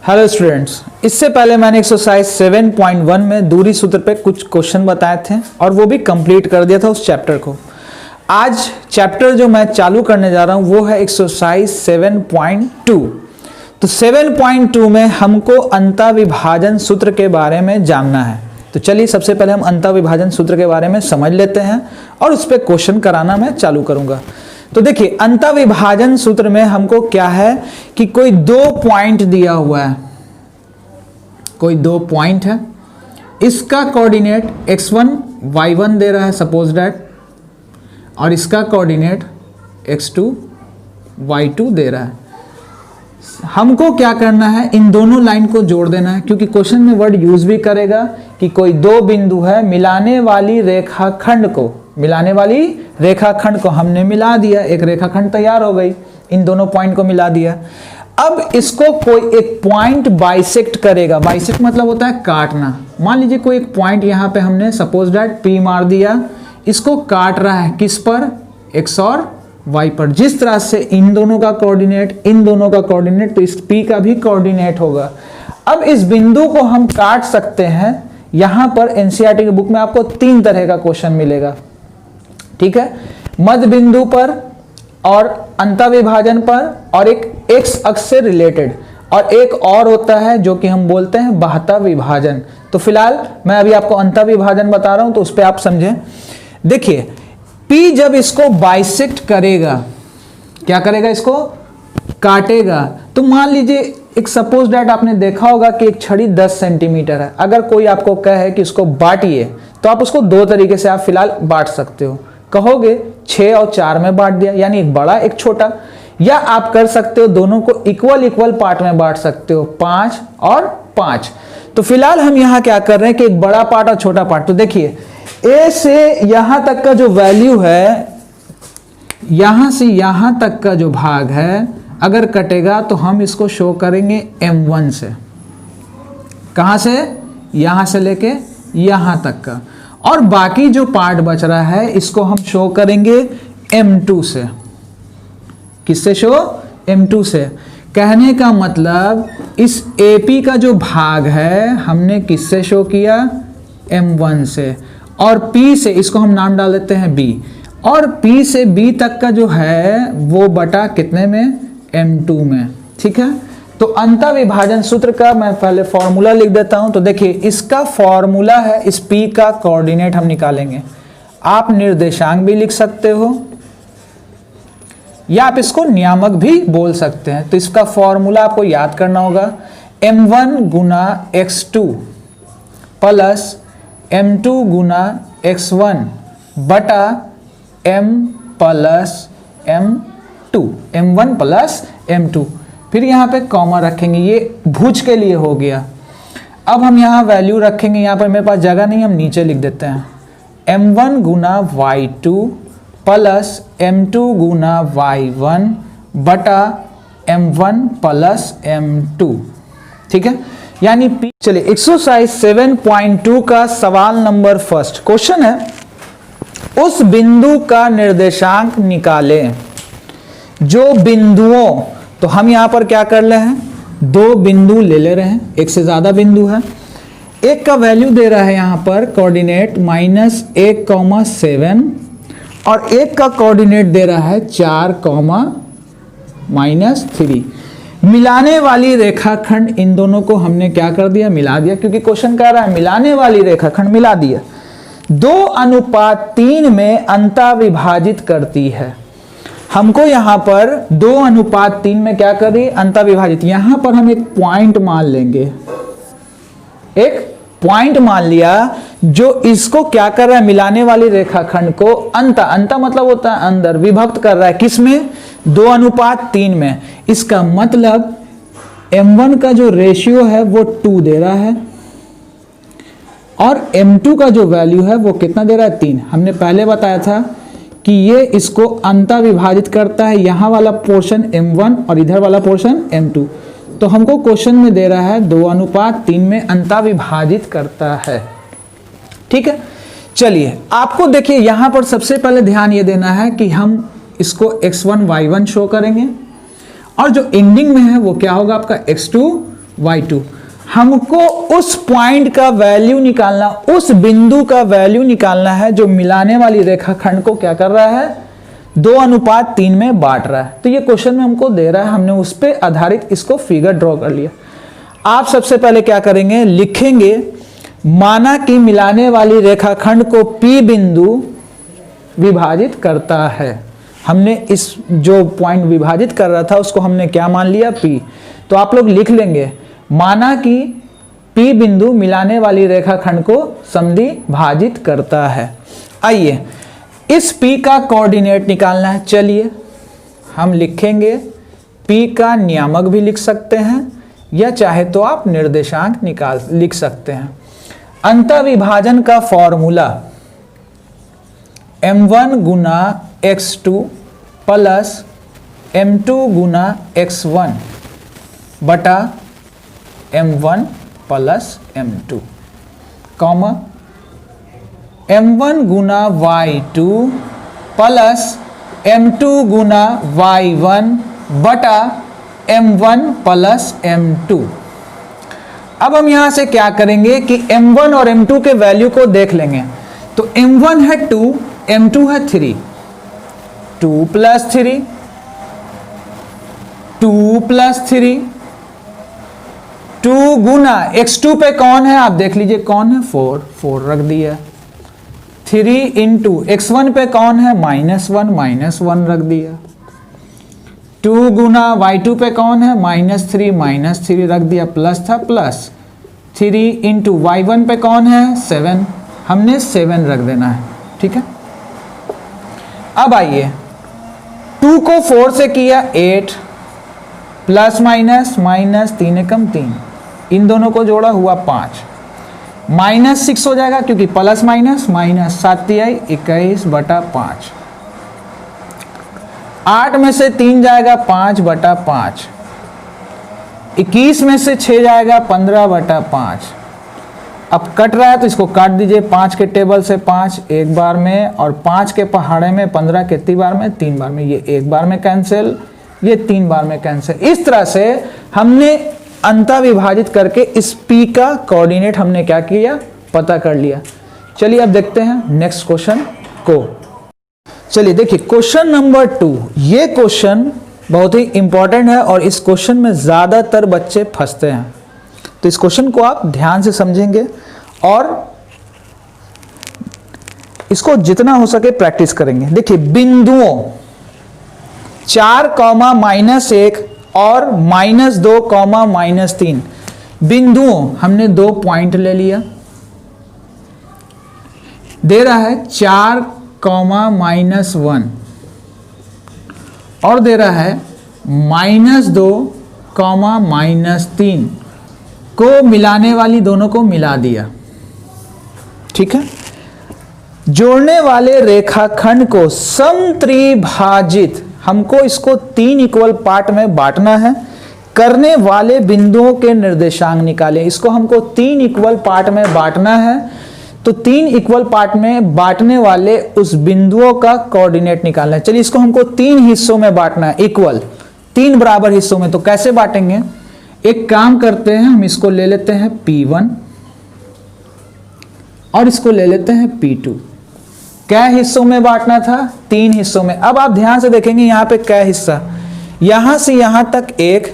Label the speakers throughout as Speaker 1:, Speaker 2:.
Speaker 1: Hello students, इससे पहले मैंने एक्सरसाइज 7.1 में दूरी सूत्र पे कुछ क्वेश्चन बताए थे और वो भी कंप्लीट कर दिया था उस चैप्टर को। आज चैप्टर जो मैं चालू करने जा रहा हूँ वो है एक्सरसाइज 7.2। तो 7.2 में हमको अंतःविभाजन सूत्र के बारे में जानना है। तो चलिए सबसे पहले हम अंतःविभाजन सूत्र के बारे में समझ लेते हैं और उस पर क्वेश्चन कराना मैं चालू करूँगा। तो देखिए अंतःविभाजन सूत्र में हमको क्या है कि कोई दो पॉइंट दिया हुआ है, कोई दो पॉइंट है, इसका कोऑर्डिनेट x1 y1 दे रहा है सपोज दैट, और इसका कोऑर्डिनेट x2 y2 दे रहा है। हमको क्या करना है, इन दोनों लाइन को जोड़ देना है, क्योंकि क्वेश्चन में वर्ड यूज भी करेगा कि कोई दो बिंदु है, मिलाने वाली रेखाखंड को हमने मिला दिया, एक रेखाखंड तैयार हो गई, इन दोनों पॉइंट को मिला दिया। अब इसको कोई एक पॉइंट बाइसेक्ट करेगा। बाइसेक्ट मतलब होता है काटना। मान लीजिए कोई एक पॉइंट यहाँ पे हमने सपोज दैट P मार दिया, इसको काट रहा है किस पर, x और y पर। जिस तरह से इन दोनों का कोऑर्डिनेट, इन दोनों का कोऑर्डिनेट, तो इस P का भी कोऑर्डिनेट होगा। अब इस बिंदु को हम काट सकते हैं। यहाँ पर एनसीईआरटी की बुक में आपको तीन तरह का क्वेश्चन मिलेगा, ठीक है, मध्य बिंदु पर और अंतःविभाजन पर, और एक x अक्ष से रिलेटेड, और एक और होता है जो कि हम बोलते हैं बाह्य विभाजन। तो फिलहाल मैं अभी आपको अंतःविभाजन बता रहा हूं, तो उस पर आप समझें। देखिए P जब इसको बाइसेक्ट करेगा, क्या करेगा, इसको काटेगा। तो मान लीजिए एक सपोज दैट आपने देखा होगा कि एक छड़ी 10 सेंटीमीटर है। अगर कोई आपको कहे कि इसको बांटिए, तो आप उसको दो तरीके से आप फिलहाल बांट सकते हो। कहोगे 6 और 4 में बांट दिया, यानी एक बड़ा एक छोटा, या आप कर सकते हो दोनों को इक्वल पार्ट में बांट सकते हो, 5 और 5। तो फिलहाल हम यहाँ क्या कर रहे हैं कि एक बड़ा पार्ट और छोटा पार्ट। तो देखिए A से यहां तक का जो वैल्यू है, यहां से यहां तक का जो भाग है, अगर कटेगा तो हम इसको शो करेंगे M1 से। कहां से, यहां से लेके यहां तक का, और बाकी जो पार्ट बच रहा है इसको हम शो करेंगे M2 से। किससे शो, M2 से। कहने का मतलब इस AP का जो भाग है हमने किससे शो किया, M1 से, और P से, इसको हम नाम डाल देते हैं B, और P से B तक का जो है वो बटा कितने में, M2 में, ठीक है। तो अंतःविभाजन सूत्र का मैं पहले फॉर्मूला लिख देता हूं। तो देखिए इसका फॉर्मूला है, इस P का कोऑर्डिनेट हम निकालेंगे। आप निर्देशांक भी लिख सकते हो या आप इसको नियामक भी बोल सकते हैं। तो इसका फॉर्मूला आपको याद करना होगा, M1 गुना x2 प्लस M2 गुना x1 बटा M plus M2, M1 plus M2। फिर यहाँ पे कॉमा रखेंगे, ये भुज के लिए हो गया। अब हम यहाँ वैल्यू रखेंगे, यहाँ पर मेरे पास जगह नहीं, हम नीचे लिख देते हैं, M1 गुना y2 प्लस M2 गुना y1 बटा M1 प्लस M2, ठीक है। यानी P। चलिए एक्सरसाइज 7.2 का सवाल नंबर फर्स्ट क्वेश्चन है, उस बिंदु का निर्देशांक निकालें जो बिंदुओं, तो हम यहां पर क्या कर रहे हैं, दो बिंदु ले रहे हैं, एक से ज्यादा बिंदु है। एक का वैल्यू दे रहा है यहां पर कोऑर्डिनेट -1,7, और एक का कोऑर्डिनेट दे रहा है 4,-3। मिलाने वाली रेखाखंड, इन दोनों को हमने क्या कर दिया, मिला दिया, क्योंकि क्वेश्चन कह रहा है मिलाने वाली रेखाखंड, मिला दिया। 2:3 में अंतःविभाजित करती है। हमको यहां पर 2:3 में क्या कर रही है, अंतःविभाजित। यहां पर हम एक पॉइंट मान लेंगे, एक पॉइंट मान लिया जो इसको क्या कर रहा है, मिलाने वाली रेखाखंड को अंत मतलब होता है अंदर, विभक्त कर रहा है किसमें, 2:3 में। इसका मतलब M1 का जो रेशियो है वो 2 दे रहा है, और M2 का जो वैल्यू है वो कितना दे रहा है, 3। हमने पहले बताया था कि ये इसको अंतःविभाजित करता है, यहाँ वाला पोर्शन M1 और इधर वाला पोर्शन M2। तो हमको क्वेश्चन में दे रहा है 2:3 में अंतःविभाजित करता है, ठीक है। चलिए आपको देखिए यहां पर सबसे पहले ध्यान ये देना है कि हम इसको x1 y1 शो करेंगे, और जो एंडिंग में है वो क्या होगा आपका x2 y2। हमको उस पॉइंट का वैल्यू निकालना, उस बिंदु का वैल्यू निकालना है जो मिलाने वाली रेखाखंड को क्या कर रहा है, 2:3 में बांट रहा है। तो ये क्वेश्चन में हमको दे रहा है, हमने उस पर आधारित इसको फिगर ड्रॉ कर लिया। आप सबसे पहले क्या करेंगे, लिखेंगे माना कि मिलाने वाली रेखाखंड को P बिंदु विभाजित करता है। हमने इस जो पॉइंट विभाजित कर रहा था उसको हमने क्या मान लिया, P। तो आप लोग लिख लेंगे माना कि P बिंदु मिलाने वाली रेखाखंड को समद्वि भाजित करता है। आइए इस P का कोऑर्डिनेट निकालना है। चलिए हम लिखेंगे, P का नियामक भी लिख सकते हैं या चाहे तो आप निर्देशांक लिख सकते हैं। अंतःविभाजन का फॉर्मूला m1 गुना x2 प्लस m2 गुना x1 बटा m1 plus m2, comma m1 गुना y2 प्लस m2 गुना y1 बटा m1 प्लस m2। अब हम यहां से क्या करेंगे कि m1 और m2 के वैल्यू को देख लेंगे। तो m1 है 2, m2 है 3, 2 प्लस 3, 2 प्लस 3, 2 गुना x2 पे कौन है आप देख लीजिए, कौन है 4, 4 रख दिया। 3 इंटू x1 पे कौन है -1, -1 रख दिया। 2 गुना y2 पे कौन है -3, -3 रख दिया, प्लस था प्लस। 3 इंटू y1 पे कौन है 7, हमने 7 रख देना है, ठीक है। अब आइए 2 को 4 से किया 8, प्लस माइनस 3 एकम 3, इन दोनों को जोड़ा हुआ 5, -6 हो जाएगा क्योंकि प्लस माइनस 7 21 बटा 5, 8 में से 3 जाएगा 5 बटा 5, 21 में से 6 जाएगा 15 बटा 5। अब कट रहा है तो इसको काट दीजिए, 5 के टेबल से 5 एक बार में, और 5 के पहाड़े में 15 कितनी बार में, 3 बार में। ये एक बार में कैंसिल, ये 3 बार में कैंसिल। इस तरह से हमने अंतः विभाजित करके इस P का कोऑर्डिनेट हमने क्या किया, पता कर लिया। चलिए अब देखते हैं नेक्स्ट क्वेश्चन को। चलिए देखिए क्वेश्चन नंबर 2, ये क्वेश्चन बहुत ही इंपॉर्टेंट है और इस क्वेश्चन में ज़्यादातर बच्चे फंसते हैं। तो इस क्वेश्चन को आप ध्यान से समझेंगे और इसको जितना हो सके प्रैक्टिस करेंगे। देखिए बिंदुओं 4, -1 और -2, -3 बिंदुओं हमने 2 पॉइंट ले लिया, दे रहा है 4, -1 और दे रहा है -2, -3 को मिलाने वाली दोनों को मिला दिया, ठीक है। जोड़ने वाले रेखाखंड को समत्रिभाजित, हमको इसको 3 इक्वल पार्ट में बांटना है। करने वाले बिंदुओं के निर्देशांक निकालें। इसको हमको 3 इक्वल पार्ट में बांटना है, तो 3 इक्वल पार्ट में बांटने वाले उस बिंदुओं का कोऑर्डिनेट निकालना है। चलिए इसको हमको 3 हिस्सों में बांटना है, इक्वल 3 बराबर हिस्सों में। तो कैसे बांटेंगे, एक काम करते हैं, हम इसको ले लेते हैं P1 और इसको ले लेते हैं P2। क्या हिस्सों में बांटना था, 3 हिस्सों में। अब आप ध्यान से देखेंगे यहाँ पे क्या हिस्सा, यहां से यहां तक 1,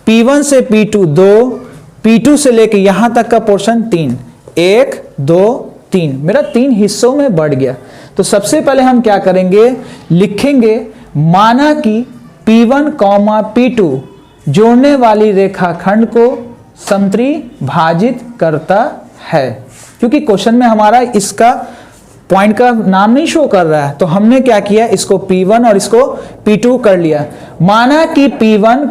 Speaker 1: P1 से P2 2, P2 से लेके यहां तक का पोर्शन 3, 1 2 3, मेरा 3 हिस्सों में बढ़ गया। तो सबसे पहले हम क्या करेंगे, लिखेंगे माना कि P1, P2 जोड़ने वाली रेखाखंड को समत्रिभाजित करता है। क्योंकि क्वेश्चन में हमारा इसका पॉइंट का नाम नहीं शो कर रहा है, तो हमने क्या किया, इसको P1 और इसको P2 कर लिया। माना कि P1,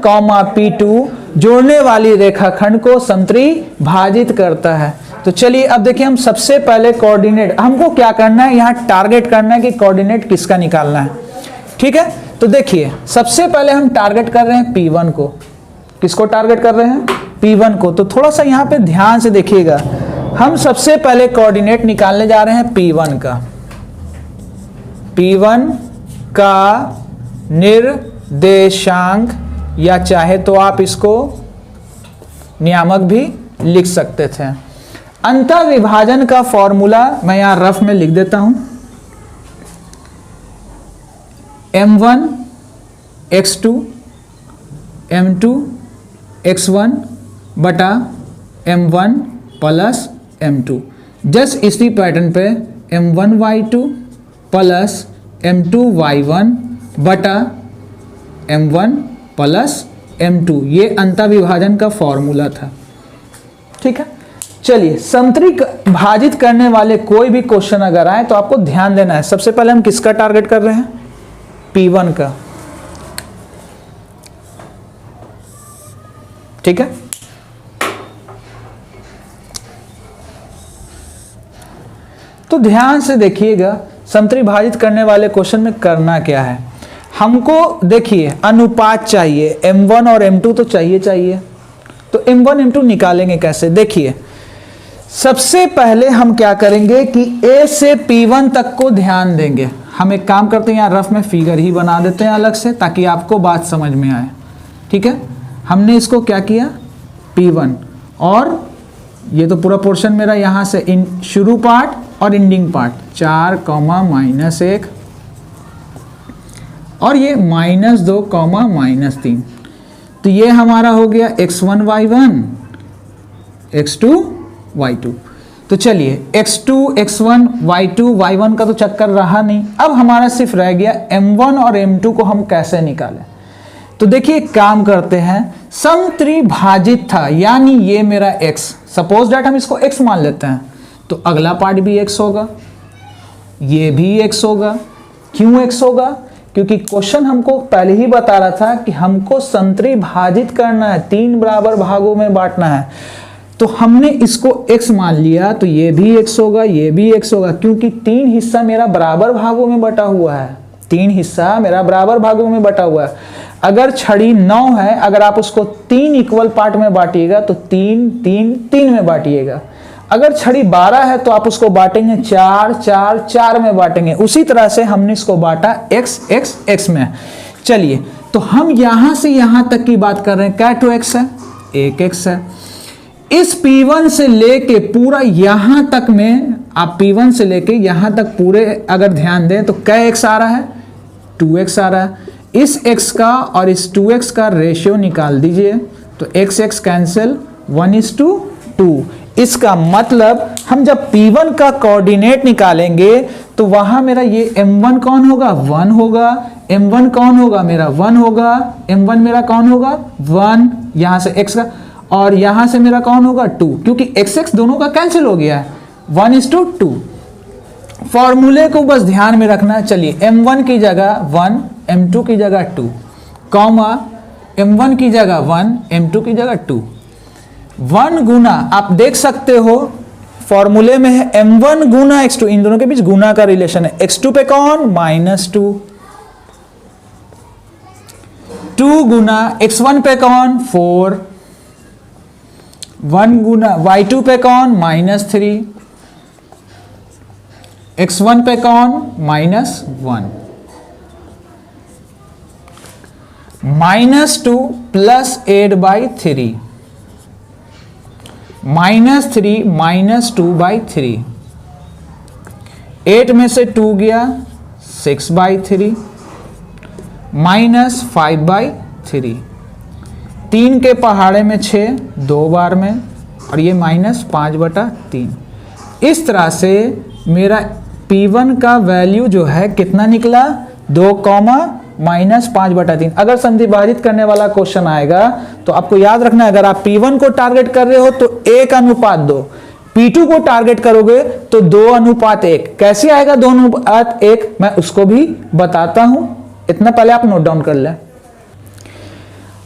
Speaker 1: P2 जोड़ने वाली रेखाखंड को समत्रिभाजित करता है। तो चलिए अब देखिए, हम सबसे पहले कोऑर्डिनेट, हमको क्या करना है, यहाँ टारगेट करना है कि कोऑर्डिनेट किसका निकालना है, ठीक है। तो देखिए सबसे पहले हम टारगेट कर रहे हैं P1 को। किसको टारगेट कर रहे हैं, P1 को। तो थोड़ा सा यहाँ पे ध्यान से देखिएगा, हम सबसे पहले कोऑर्डिनेट निकालने जा रहे हैं P1 का। P1 का निर्देशांक, या चाहे तो आप इसको नियामक भी लिख सकते थे। अंतःविभाजन का फॉर्मूला मैं यहाँ रफ में लिख देता हूं, m1 x2 m2 x1 बटा m1 प्लस m2। जस्ट इसी पैटर्न पे m1 y2 plus m2 y1 बटा m1 प्लस m2, ये अंतःविभाजन का फॉर्मूला था। ठीक है, चलिए समतुल्य भाजित करने वाले कोई भी क्वेश्चन अगर आए तो आपको ध्यान देना है। सबसे पहले हम किसका टारगेट कर रहे हैं? P1 का। ठीक है, तो ध्यान से देखिएगा समतुल्य भाजित करने वाले क्वेश्चन में करना क्या है। हमको देखिए अनुपात चाहिए, m1 और m2 तो चाहिए। तो m1 m2 निकालेंगे कैसे? देखिए सबसे पहले हम क्या करेंगे कि A से P1 तक को ध्यान देंगे। हम एक काम करते हैं, यहाँ रफ में फिगर ही बना देते हैं अलग से ताकि आपको बात समझ में आए। ठीक है, हमने इसको क्या किया P1, और ये तो पूरा पोर्शन मेरा यहाँ से शुरू पार्ट और एंडिंग पार्ट 4, -1 और ये -2, -3। तो ये हमारा हो गया x1 y1 x2 y2। तो चलिए x2 x1 y2 y1 का तो चक्कर रहा नहीं, अब हमारा सिर्फ रह गया m1 और m2 को हम कैसे निकालें। तो देखिए एक काम करते हैं, समत्रिभाजित था यानी ये मेरा x, सपोज दैट हम इसको x मान लेते हैं, तो अगला पार्ट भी x होगा, ये भी x होगा। क्यों x होगा? क्योंकि क्वेश्चन हमको पहले ही बता रहा था कि हमको समत्रिभाजित करना है, 3 बराबर भागों में बांटना है। तो हमने इसको x मान लिया, तो ये भी x होगा, ये भी x होगा, क्योंकि 3 हिस्सा मेरा बराबर भागों में बटा हुआ है। 3 हिस्सा मेरा बराबर भागों में बटा हुआ है। अगर छड़ी 9 है, अगर आप उसको 3 इक्वल पार्ट में बांटिएगा तो 3 3 3 में बांटिएगा। अगर छड़ी 12 है तो आप उसको बांटेंगे 4 4 4 में बांटेंगे। उसी तरह से हमने इसको बांटा x x x में। चलिए तो हम यहां से यहां तक की बात कर रहे हैं, क्या 2x है? 1x है। इस P1 से लेके पूरा यहां तक में, आप P1 से लेके यहां तक पूरे अगर ध्यान दें तो क्या x आ रहा है? 2x आ रहा है। इस x का और इस 2x का रेशियो निकाल दीजिए, तो x x कैंसिल, 1:2। इसका मतलब हम जब P1 का कोऑर्डिनेट निकालेंगे तो वहां मेरा ये m1 कौन होगा? 1 होगा। m1 कौन होगा? मेरा 1 होगा। m1 मेरा कौन होगा? 1, यहां से x का, और यहां से मेरा कौन होगा? 2, क्योंकि x x दोनों का कैंसिल हो गया है, 1:2। फॉर्मूले को बस ध्यान में रखना। चलिए m1 की जगह 1, m2 की जगह 2, कॉमा m1 की जगह 1, m2 की जगह 2। 1 गुना, आप देख सकते हो फॉर्मूले में है m1 गुना x2, इन दोनों के बीच गुना का रिलेशन है। x2 पे कौन? -2। 2 गुना x1 पे कौन? 4। 1 गुना y2 पे कौन? -3। x1 पे कौन? -1। -2 प्लस 8/3, -3 -2/3। 8 में से 2 गया, 6/3, -5/3। 3 के पहाड़े में 6, 2 बार में, और ये -5/3। इस तरह से मेरा P1 का वैल्यू जो है कितना निकला? 2, -5/3। अगर समद्विभाजित करने वाला क्वेश्चन आएगा तो आपको याद रखना है, अगर आप P1 को टारगेट कर रहे हो तो 1:2, P2 को टारगेट करोगे तो 2:1। कैसे आएगा 2:1? मैं उसको भी बताता हूं, इतना पहले आप नोट डाउन कर लें।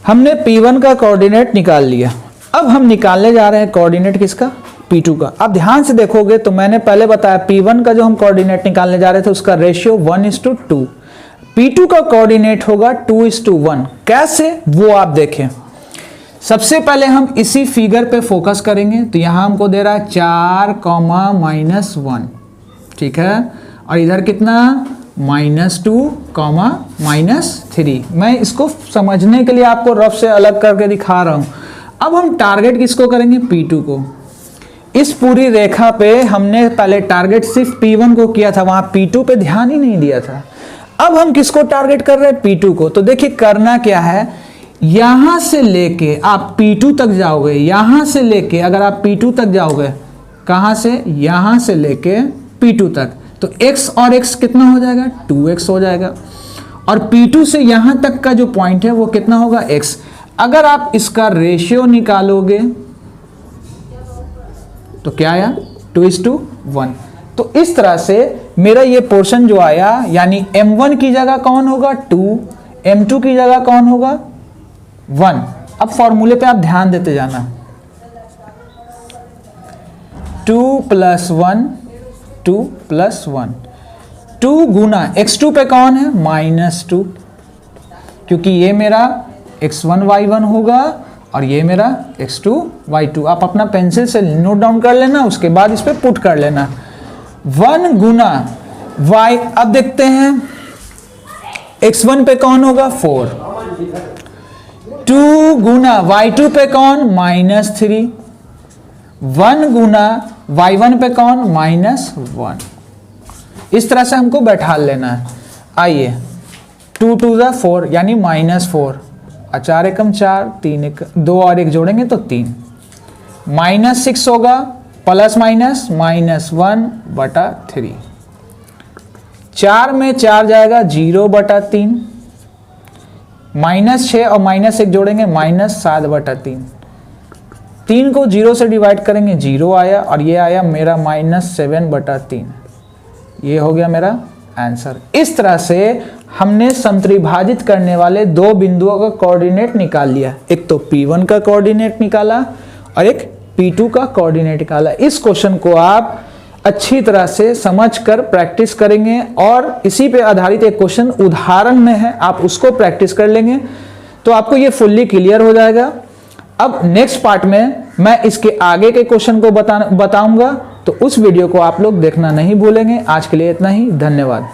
Speaker 1: हमने P1 का कोऑर्डिनेट निकाल लिया, अब हम निकालने जा रहे हैं कोऑर्डिनेट किसका? P2 का। अब ध्यान से देखोगे तो मैंने पहले बताया P1 का जो हम कोऑर्डिनेट निकालने जा रहे थे उसका रेशियो 1:2। P2 का कोऑर्डिनेट होगा 2:1। कैसे वो आप देखें। सबसे पहले हम इसी फिगर पे फोकस करेंगे, तो यहां हमको दे रहा है 4, -1, ठीक है, और इधर कितना? -2, -3। मैं इसको समझने के लिए आपको रफ से अलग करके दिखा रहा हूं। अब हम टारगेट किसको करेंगे, P2 को। इस पूरी रेखा पे हमने पहले टारगेट सिर्फ P1 को किया था, वहां P2 पे ध्यान ही नहीं दिया था। अब हम किसको टारगेट कर रहे हैं, P2 को। तो देखिए करना क्या है, यहां से लेके आप P2 तक जाओगे, यहां से लेके अगर आप P2 तक जाओगे, कहां से, यहां से लेके P2 तक, तो x और x कितना हो जाएगा, 2x हो जाएगा। और P2 से यहां तक का जो पॉइंट है वो कितना होगा, x। अगर आप इसका रेशियो निकालोगे तो क्या आया, 2:1। तो इस तरह से मेरा ये पोर्शन जो आया, यानी m1 की जगह कौन होगा, 2, m2 की जगह कौन होगा, 1। अब फॉर्मूले पे आप ध्यान देते जाना, 2 + 1, 2 + 1, 2 गुना x2 पे कौन है, -2, क्योंकि ये मेरा x1 y1 होगा और ये मेरा x2 y2। आप अपना पेंसिल से नोट डाउन कर लेना, उसके बाद इस पे पुट कर लेना। 1 गुना y, अब देखते हैं x1 पे कौन होगा, 4, 2 गुना y2 पे कौन, -3, 1 गुना y1 पे कौन, -1। इस तरह से हमको बैठा लेना है। आइए 2 × 2 = 4 यानी -4, 4 एकम 4, 3 एक 2 और 1 जोड़ेंगे तो 3, -6 होगा, प्लस माइनस -1/3, 4 में 4 जाएगा 0/3, -6 और -1 जोड़ेंगे -7/3, 3 को 0 से डिवाइड करेंगे 0 आया, और ये आया मेरा -7/3। ये हो गया मेरा आंसर। इस तरह से हमने संत्रिभाजित करने वाले दो बिंदुओं का कोऑर्डिनेट निकाल लिया, एक तो P1 का कोऑर्डिनेट निकाला और एक P2 का कोऑर्डिनेट निकाला। इस क्वेश्चन को आप अच्छी तरह से समझकर प्रैक्टिस करेंगे और इसी पे आधारित एक क्वेश्चन उदाहरण में है, आप उसको प्रैक्टिस कर लेंगे तो आपको ये फुल्ली क्लियर हो जाएगा। अब नेक्स्ट पार्ट में मैं इसके आगे के क्वेश्चन को बताऊंगा, तो उस वीडियो को आप लोग देखना नहीं भूलेंगे। आज के लिए इतना ही, धन्यवाद।